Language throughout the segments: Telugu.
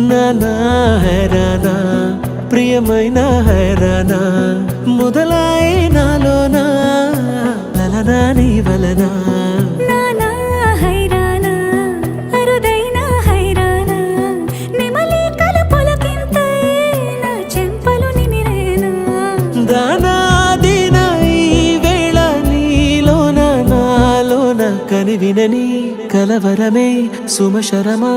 నానా హైరానా ప్రియమైన హైరానా మొదలై నాలోనా లలనా నీ వలనా నానా హైరానా అరుదైన హైరానా నెమలి కలుపులకింతై నా చెంపలు నిమిరేనా దానాదిన ఈ వేళ నీలోన నాలోన కనివినని కలవరమే సుమశరమా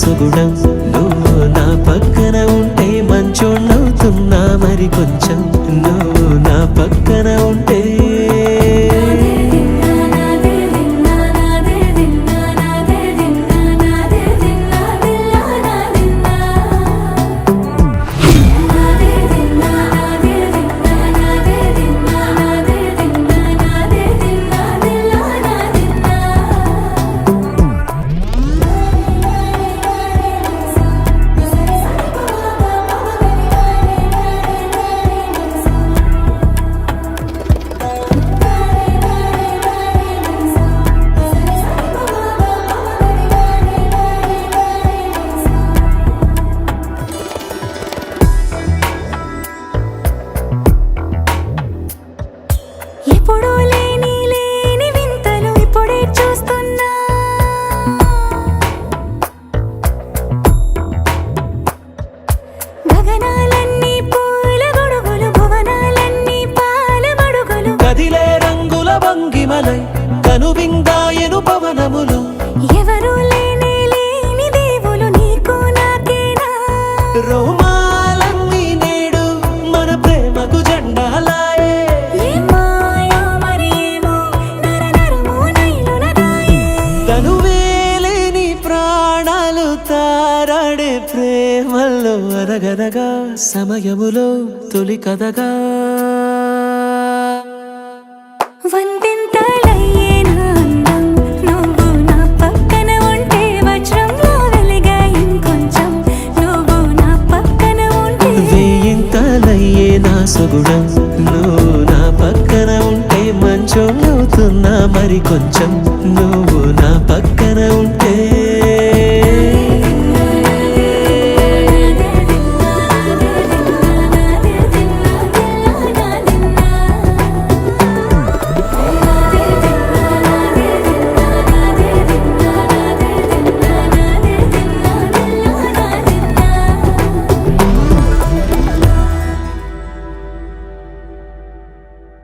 సుగుణం నువ్వు నా పక్కన ఉంటే మంచోళ్ళవుతున్నా మరి కొంచెం నువ్వు నా పక్కన ఉంటే ఎప్పుడూ లేని వింతలు ఇప్పుడే చూస్తున్నా గగనాలన్నీ పూల గొడుగులు భువనాలన్నీ పాల మడుగులు కదిలే రంగుల భంగిమలై కనువిందాయను పవనములు ఎవరు లేని దేవులు నీకు నాకేనా రోమాలన్నీ నేడు మన ప్రేమకు జెండాలాయే తనువేలేని ప్రాణాలు తారాడే ప్రేమల్లో అరగరగా సమయములో తొలి కథగా వందింతలయ్యేనా అందం నువ్వు నా పక్కన ఉంటే వజ్రంలో వెలిగా ఇంకొంచెం నువ్వు నా పక్కన ఉంటే వేయింతలయ్యే నా సుగుణం నువ్వు నా పక్కన ఉంటే మంచోళ్ళవుతున్నా మరి కొంచెం